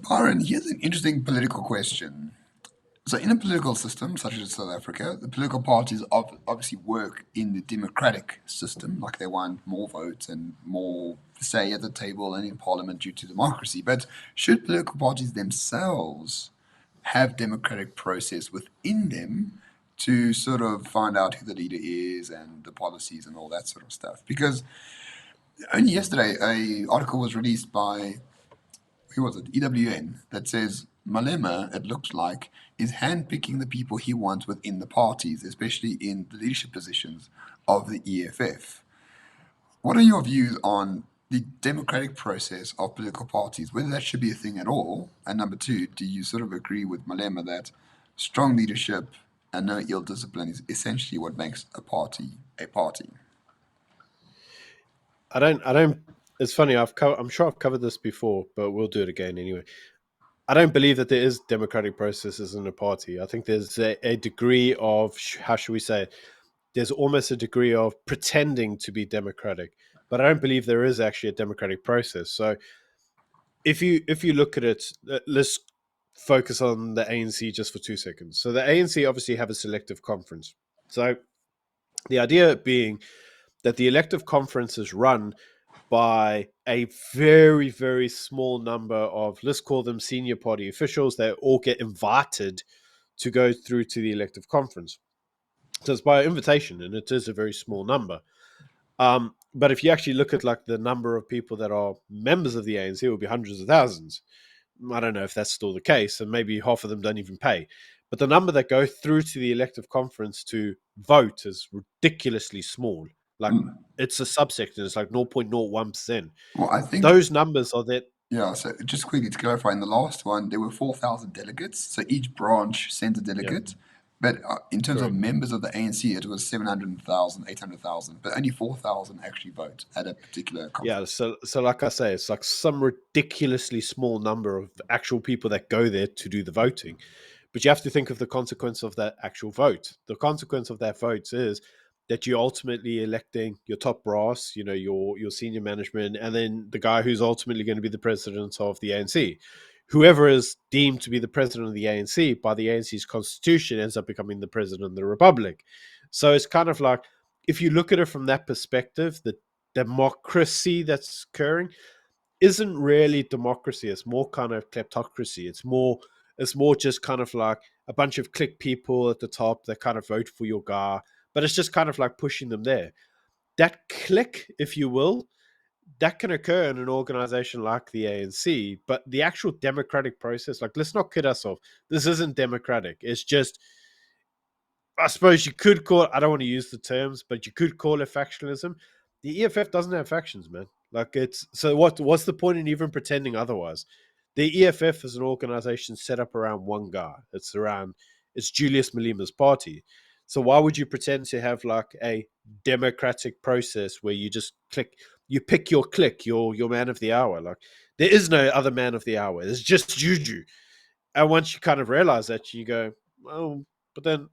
Byron, here's an interesting political question. So, in a political system such as South Africa, the political parties obviously work in the democratic system, like they want more votes and more say at the table and in parliament due to democracy. But should political parties themselves have democratic process within them to sort of find out who the leader is and the policies and all that sort of stuff? Because only yesterday, a article was released by who was it? EWN that says Malema, it looks like, is handpicking the people he wants within the parties, especially in the leadership positions of the EFF. What are your views on the democratic process of political parties, whether that should be a thing at all? And number two, do you sort of agree with Malema that strong leadership and no ill discipline is essentially what makes a party a party? I don't. It's funny. I'm sure I've covered this before, but we'll do it again anyway. I don't believe that there is democratic processes in a party. I think there's a degree of how should we say it? There's almost a degree of pretending to be democratic, but I don't believe there is actually a democratic process. So if you look at it, let's focus on the ANC just for 2 seconds. So the ANC obviously have a selective conference. So the idea being that the elective conference is run by a very, very small number of, let's call them senior party officials that all get invited to go through to the elective conference. So it's by invitation, and it is a very small number. But if you actually look at like the number of people that are members of the ANC, it will be hundreds of thousands. I don't know if that's still the case, and maybe half of them don't even pay. But the number that go through to the elective conference to vote is ridiculously small. Like Mm. it's a subsection, it's like 0.01%. Well, I think Those numbers are that, yeah, so just quickly to clarify, in the last one, there were 4,000 delegates, so each branch sent a yeah, delegate. But in terms of correct. members of the ANC, it was 700,000, 800,000, but only 4,000 actually vote at a particular Yeah, conference. so like I say, it's like some ridiculously small number of actual people that go there to do the voting. But you have to think of the consequence of that actual vote. The consequence of that vote is that you're ultimately electing your top brass, your senior management, and then the guy who's ultimately going to be the president of the ANC. Whoever is deemed to be the president of the ANC by the ANC's constitution ends up becoming the president of the republic. So it's kind of like, if you look at it from that perspective, the democracy that's occurring isn't really democracy. It's more kind of kleptocracy. It's more just kind of like a bunch of click people at the top that kind of vote for your guy, but it's just kind of like pushing them there. That click, if you will, that can occur in an organization like the ANC, but the actual democratic process, like, let's not kid ourselves. This isn't democratic. It's just, I suppose you could call it, I don't want to use the terms, but you could call it factionalism. The EFF doesn't have factions, man. Like, it's so what's the point in even pretending otherwise? The EFF is an organization set up around one guy. It's Julius Malema's party. So why would you pretend to have like a democratic process where you just you pick your click, your man of the hour? Like, there is no other man of the hour. There's just Juju. And once you kind of realize that, you go, well, but then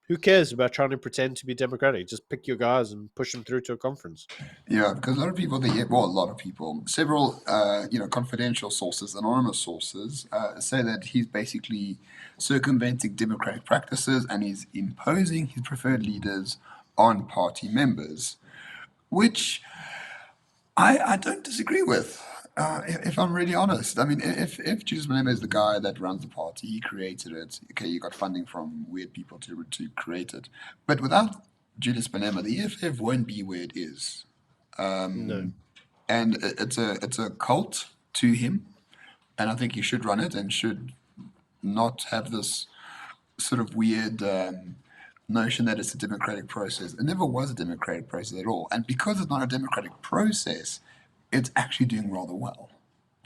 who cares about trying to pretend to be democratic? Just pick your guys and push them through to a conference. Yeah, because a lot of people, well, a lot of people, several, confidential sources, anonymous sources, say that he's basically circumventing democratic practices and he's imposing his preferred leaders on party members, which I don't disagree with. If I'm really honest, I mean, if Julius Malema is the guy that runs the party, he created it. Okay, you got funding from weird people to create it, but without Julius Malema, the EFF won't be where it is. No. And it's a cult to him, and I think he should run it and should not have this sort of weird notion that it's a democratic process. It never was a democratic process at all. And because it's not a democratic process, it's actually doing rather well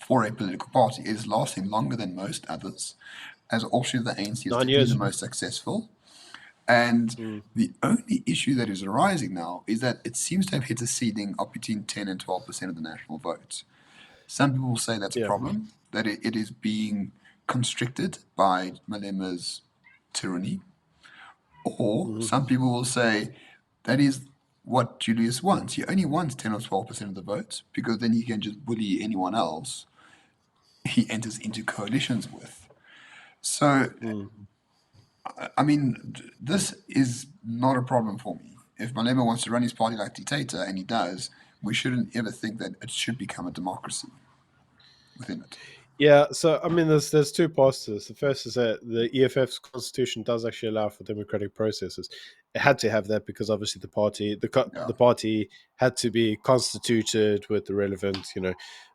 for a political party. It is lasting longer than most others, as offshoot of the ANC is nine definitely the years. most successful. And Mm. the only issue that is arising now is that it seems to have hit a ceiling of between 10 and 12% of the national vote. Some people will say that's a Yeah. problem, that it is being constricted by Malema's tyranny. Or Mhm. some people will say that is what Julius wants. He only wants 10 or 12% of the votes because then he can just bully anyone else. he enters into coalitions with. So, Mm. I mean, this is not a problem for me. If Malema wants to run his party like dictator, and he does, we shouldn't ever think that it should become a democracy within it. Yeah, so I mean, there's two parts to this. The first is that the EFF's constitution does actually allow for democratic processes. It had to have that because obviously Yeah, the party had to be constituted with the relevant,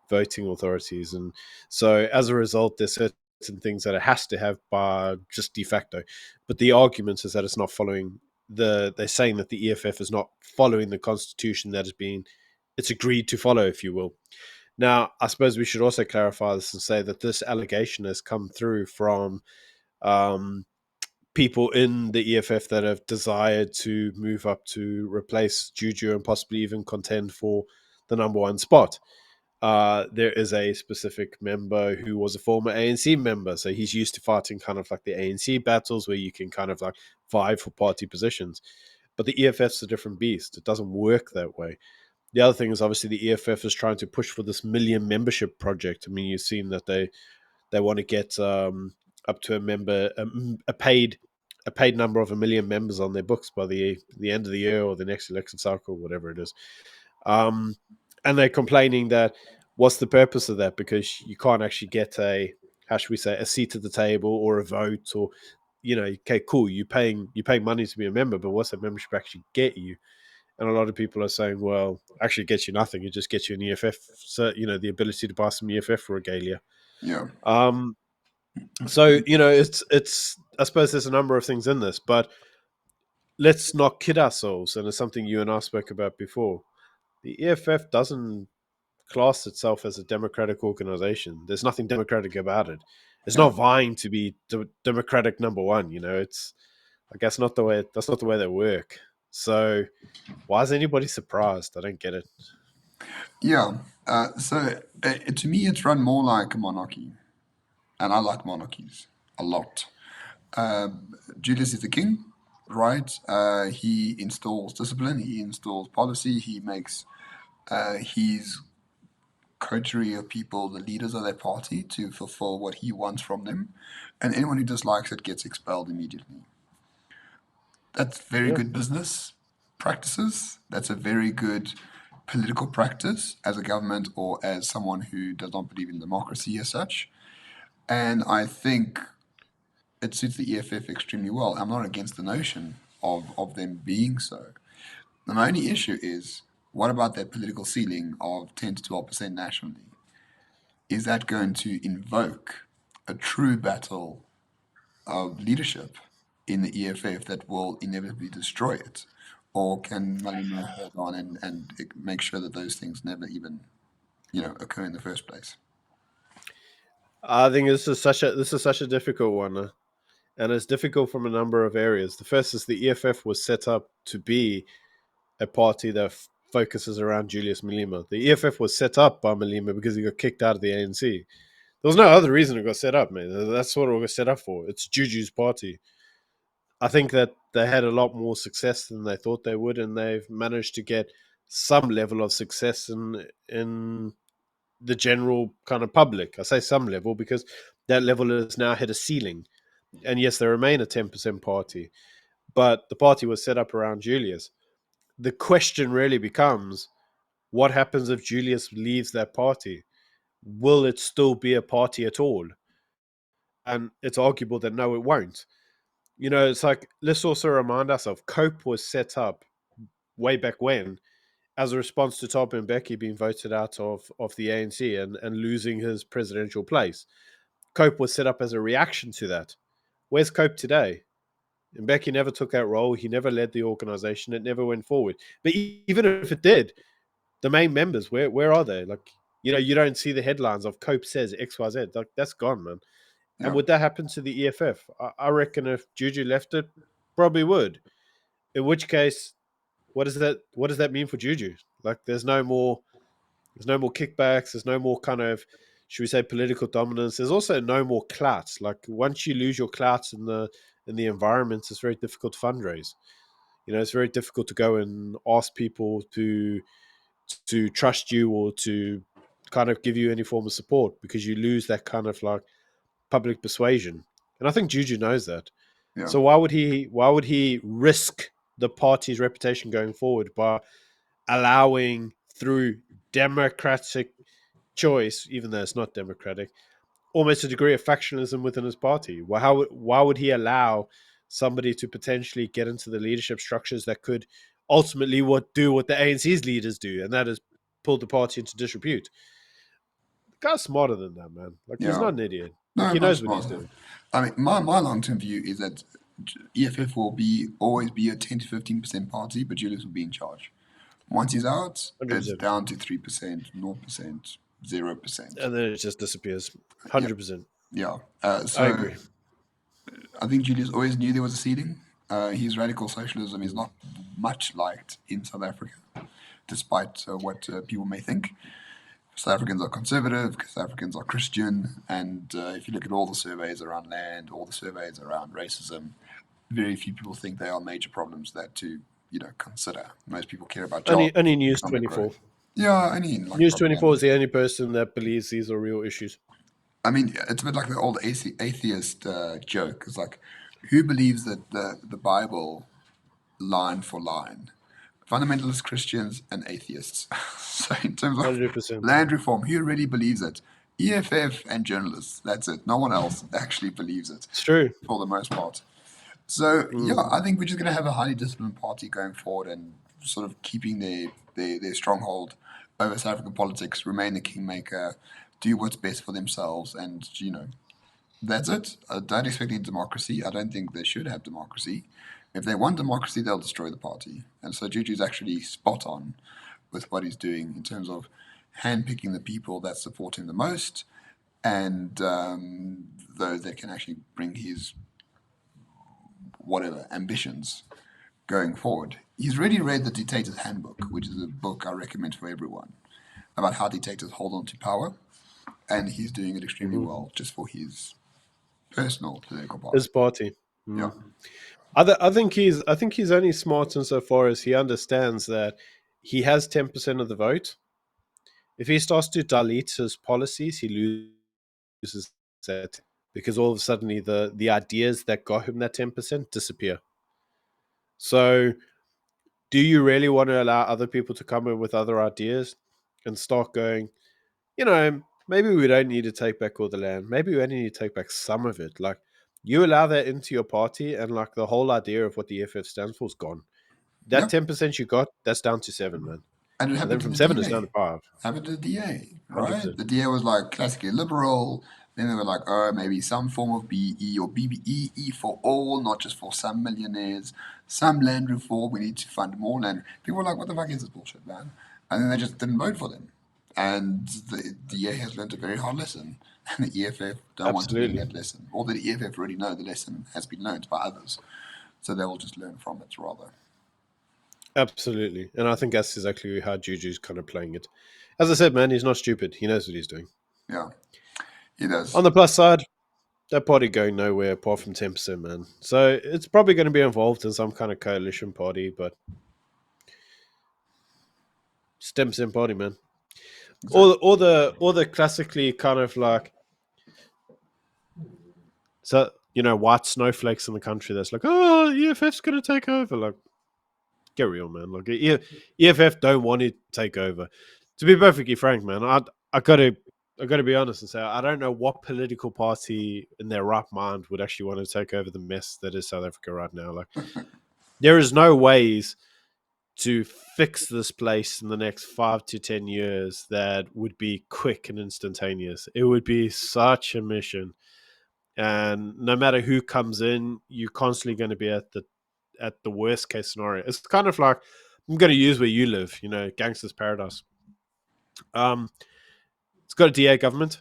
voting authorities, and so as a result, there's certain things that it has to have by just de facto. But the argument is that it's not following They're saying that the EFF is not following the constitution that has been it's agreed to follow, if you will. Now, I suppose we should also clarify this and say that this allegation has come through from um, people in the EFF that have desired to move up to replace Juju and possibly even contend for the number one spot. There is a specific member who was a former ANC member, so he's used to fighting kind of like the ANC battles where you can kind of like vie for party positions. But the EFF's a different beast. It doesn't work that way. The other thing is obviously the EFF is trying to push for this million membership project. I mean, you've seen that they want to get up to a paid number of a million members on their books by the end of the year or the next election cycle, whatever it is. Um, and they're complaining that what's the purpose of that? Because you can't actually get how should we say, a seat at the table or a vote or okay, cool, you paying money to be a member, but what's that membership actually get you? And a lot of people are saying, well, actually, it gets you nothing. It just gets you an EFF, so the ability to buy some EFF regalia. yeah, Um, so it's. I suppose there's a number of things in this, but let's not kid ourselves. And it's something you and I spoke about before. The EFF doesn't class itself as a democratic organization. There's nothing democratic about it. It's yeah. not vying to be democratic number one. It's I guess not the way. That's not the way they work. So why is anybody surprised? I don't get it. Yeah. To me, it's run more like a monarchy, and I like monarchies a lot. Julius is the king, right? He installs discipline, he installs policy, he makes his coterie of people the leaders of their party to fulfill what he wants from them, and anyone who dislikes it gets expelled immediately. That's very Yeah. good business practices. That's a very good political practice as a government or as someone who does not believe in democracy as such. And I think it suits the EFF extremely well. I'm not against the notion of them being so. My only issue is what about that political ceiling of 10 to 12% nationally? Is that going to invoke a true battle of leadership in the EFF that will inevitably destroy it? Or can Malema hold on and make sure that those things never even, occur in the first place? I think this is such a difficult one, and it's difficult from a number of areas. The first is the EFF was set up to be a party that focuses around Julius Malema. The EFF was set up by Malema because he got kicked out of the ANC. There was no other reason it got set up, man. That's what it was set up for. It's Juju's party. I think that they had a lot more success than they thought they would, and they've managed to get some level of success in the general kind of public. I say some level because that level has now hit a ceiling. And yes, they remain a 10% party, but the party was set up around Julius. The question really becomes what happens if Julius leaves that party? Will it still be a party at all? And it's arguable that no, it won't. It's like, let's also remind ourselves COPE was set up way back when as a response to Thabo Mbeki being voted out of the ANC and losing his presidential place. COPE was set up as a reaction to that. Where's COPE today? Mbeki never took that role. He never led the organization. It never went forward. But even if it did, the main members, where are they? Like, you don't see the headlines of Cope says XYZ. Like, that's gone, man. And Yeah, would that happen to the EFF? I reckon if Juju left it, probably would. In which case, what does that mean for Juju? Like, there's no more kickbacks. There's no more kind of, should we say, political dominance. There's also no more clout. Like, once you lose your clout in the environment, it's very difficult to fundraise. It's very difficult to go and ask people to trust you or to kind of give you any form of support because you lose that kind of like public persuasion. And I think Juju knows that. Yeah, So why would he risk the party's reputation going forward by allowing through democratic choice, even though it's not democratic, almost a degree of factionalism within his party? Why would he allow somebody to potentially get into the leadership structures that could ultimately do what the ANC's leaders do, and that is pull the party into disrepute? The guy's smarter than that, man. Like, he's yeah. not an idiot. Like, No, he not knows what smart. he's doing. I mean, my long term view is that EFF will always be a 10 to 15% party, but Julius will be in charge. Once he's out, it's 100%. down to 3%, 0%, 0%. And then it just disappears. Yeah, 100%. yeah. I So agree. I think Julius always knew there was a ceiling. His radical socialism is not much liked in South Africa, despite what people may think. South Africans are conservative, South Africans are Christian, and if you look at all the surveys around land, all the surveys around racism, very few people think they are major problems that to consider. Most people care about jobs, Only News economic 24. growth. Yeah, I mean, like News 24 propaganda. is the only person that believes these are real issues. I mean, it's a bit like the old atheist joke. It's like, who believes that the Bible line for line? Fundamentalist Christians and atheists. So in terms of 100%. land reform, who really believes it? EFF and journalists. That's it. No one else actually believes it It's true. for the most part. So yeah, Mm. I think we're just going to have a highly disciplined party going forward and sort of keeping their stronghold over South African politics, remain the kingmaker, do what's best for themselves, and that's it. I don't expect any democracy. I don't think they should have democracy. If they want democracy, they'll destroy the party. And so Juju's actually spot on with what he's doing in terms of handpicking the people that support him the most and those that can actually bring his whatever ambitions going forward. He's already read The Dictator's Handbook, which is a book I recommend for everyone about how dictators hold on to power, and he's doing it extremely Hmm. well just for his personal political party. His party. Yeah. Mm. I think he's only smart insofar as he understands that he has 10% of the vote. If he starts to dilute his policies, he loses that because all of a sudden the ideas that got him that 10% disappear. So do you really want to allow other people to come in with other ideas and start going, maybe we don't need to take back all the land. Maybe we only need to take back some of it. Like, you allow that into your party, and like the whole idea of what the EFF stands for is gone. That Yeah. 10% you got, that's down to 7, man. And it And then happened to from the 7 it's down DA. to 5. Happened to the DA, right? 100%. The DA was like classically liberal. Then they were like, oh, maybe some form of BE or BBEE for all, not just for some millionaires. Some land reform. We need to fund more land. People were like, what the fuck is this bullshit, man? And then they just didn't vote for them. And the DA has learned a very hard lesson. And the EFF don't want to learn Absolutely. that lesson. Or the EFF already know the lesson has been learned by others. So they will just learn from it rather. Absolutely. And I think that's exactly how Juju's kind of playing it. As I said, man, he's not stupid. He knows what he's doing. Yeah, he does. On the plus side, that party going nowhere apart from 10%, man. So it's probably going to be involved in some kind of coalition party, but it's 10% party, man. Or, Exactly. or the classically kind of like, so, white snowflakes in the country that's like, oh, EFF's going to take over. Like, get real, man. Like, EFF don't want to take over. To be perfectly frank, man, I gotta be honest and say I don't know what political party in their right mind would actually want to take over the mess that is South Africa right now. Like, there is no ways to fix this place in the next 5 to 10 years that would be quick and instantaneous. It would be such a mission, and no matter who comes in, you're constantly going to be at the worst case scenario. It's kind of like, I'm going to use where you live, gangsters paradise. Um, it's got a DA government.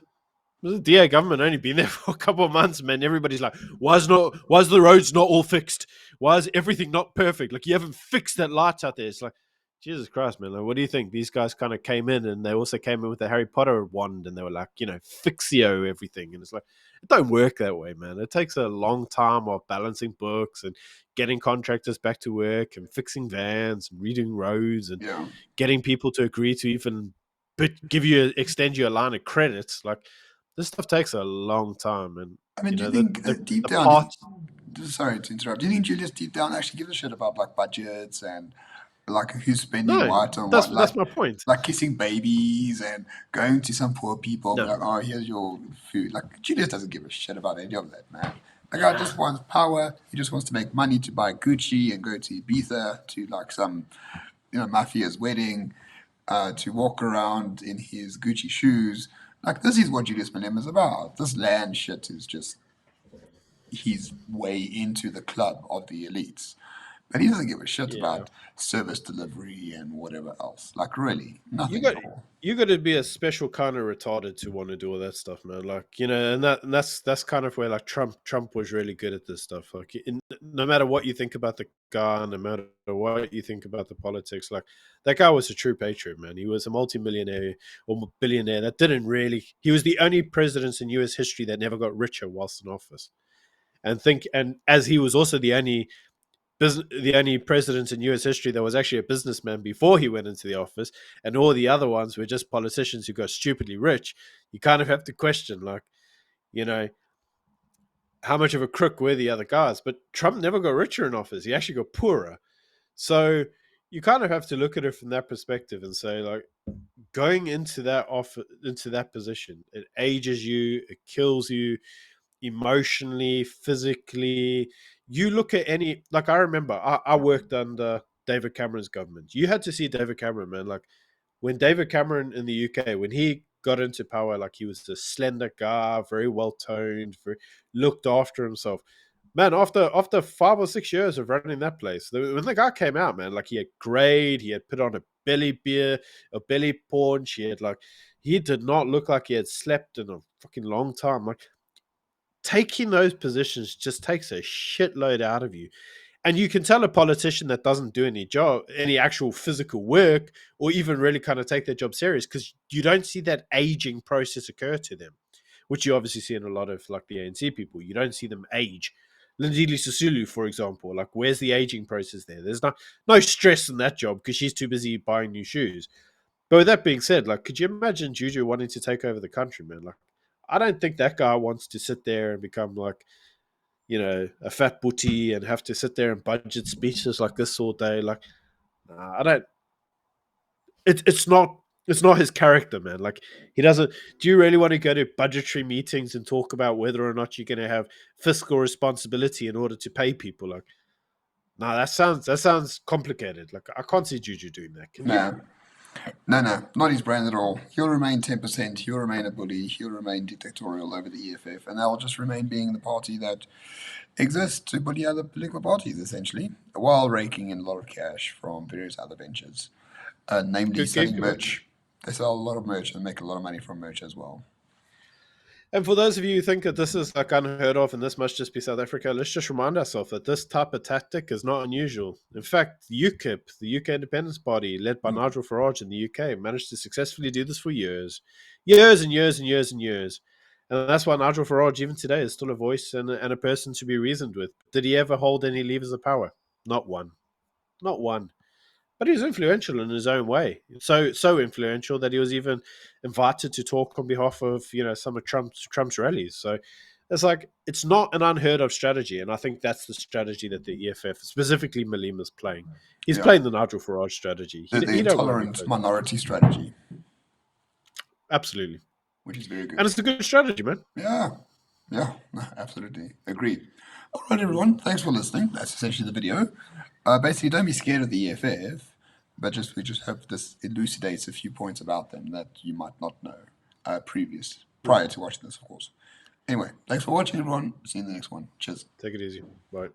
The DA government only been there for a couple of months, man. Everybody's like, why's the roads not all fixed? Why is everything not perfect? Like, you haven't fixed that lights out there. It's like, Jesus Christ, man. Like, what do you think? These guys kind of came in, and they also came in with the Harry Potter wand, and they were like, fixio everything. And it's like, it don't work that way, man. It takes a long time of balancing books and getting contractors back to work and fixing vans and redoing roads and Yeah. getting people to agree to even extend you a line of credits. Like this stuff takes a long time, and I mean, do you the think deep the down, part. sorry to interrupt, do you think Julius deep down actually gives a shit about like budgets and like who's spending No, what on what, that's my point. like kissing babies and going to some poor people, be No, like, oh, here's your food. Like Julius doesn't give a shit about any of that, man. The guy just wants power. He just wants to make money to buy Gucci and go to Ibiza to like some, mafia's wedding, to walk around in his Gucci shoes. Like this is what Julius Malema is about. This land shit is just his way into the club of the elites. But he doesn't give a shit yeah. about service delivery and whatever else. Like really, you nothing got at all. you got to be a special kind of retarded to want to do all that stuff, man. Like and that's kind of where like Trump was really good at this stuff. Like no matter what you think about the guy, no matter what you think about the politics, like that guy was a true patriot, man. He was a multimillionaire or billionaire that didn't really. He was the only president in U.S. history that never got richer whilst in office. And as he was also the only president in US history that was actually a businessman before he went into the office, and all the other ones were just politicians who got stupidly rich. You kind of have to question, like, you know, how much of a crook were the other guys? But Trump never got richer in office. He actually got poorer. So you kind of have to look at it from that perspective and say, like, going into that position, it ages you, it kills you, emotionally, physically. You look at any, like I remember, I worked under David Cameron's government. You had to see David Cameron, man. Like when David Cameron in the UK, when he got into power, like he was a slender guy, very well toned, very looked after himself. Man, after 5 or 6 years of running that place, when the guy came out, man, like he had grayed, he had put on a belly beer, a belly paunch, he did not look like he had slept in a fucking long time. Like taking those positions just takes a shitload out of you. And you can tell a politician that doesn't do any actual physical work, or even really kind of take their job serious, because you don't see that aging process occur to them, which you obviously see in a lot of like the ANC people. You don't see them age. Lindile Sisulu, for example, like where's the aging process there? There's no stress in that job because she's too busy buying new shoes. But with that being said, like, could you imagine Juju wanting to take over the country, man? Like, I don't think that guy wants to sit there and become like, a fat booty and have to sit there and budget speeches like this all day. Like, nah, I don't. It's not his character, man. Like, he doesn't. Do you really want to go to budgetary meetings and talk about whether or not you're going to have fiscal responsibility in order to pay people? Like, nah, that sounds complicated. Like, I can't see Juju doing that. Can you? No, no, not his brand at all. He'll remain 10%, he'll remain a bully, he'll remain dictatorial over the EFF, and they'll just remain being the party that exists to bully other political parties, essentially, while raking in a lot of cash from various other ventures, namely Good selling gig, man. merch. They sell a lot of merch and make a lot of money from merch as well. And for those of you who think that this is like unheard of and this must just be South Africa, let's just remind ourselves that this type of tactic is not unusual. In fact, UKIP, the UK Independence Party, led by Nigel Farage in the UK, managed to successfully do this for years. Years and years and years and years. And that's why Nigel Farage, even today, is still a voice and a person to be reasoned with. Did he ever hold any levers of power? Not one. Not one. But he was influential in his own way. So influential that he was even invited to talk on behalf of some of Trump's rallies. So it's not an unheard of strategy, and I think that's the strategy that the EFF, specifically Malema, is playing. He's Yeah. playing the Nigel Farage strategy. The He don't want to be intolerant president. minority strategy, Absolutely, which is very and good. it's a good strategy, man. Yeah, yeah, no, absolutely. Agreed. All right, everyone. Thanks for listening. That's essentially the video. Basically, don't be scared of the EFF, but we just hope this elucidates a few points about them that you might not know prior to watching this, of course. Anyway, thanks for watching, everyone. See you in the next one. Cheers. Take it easy. Bye.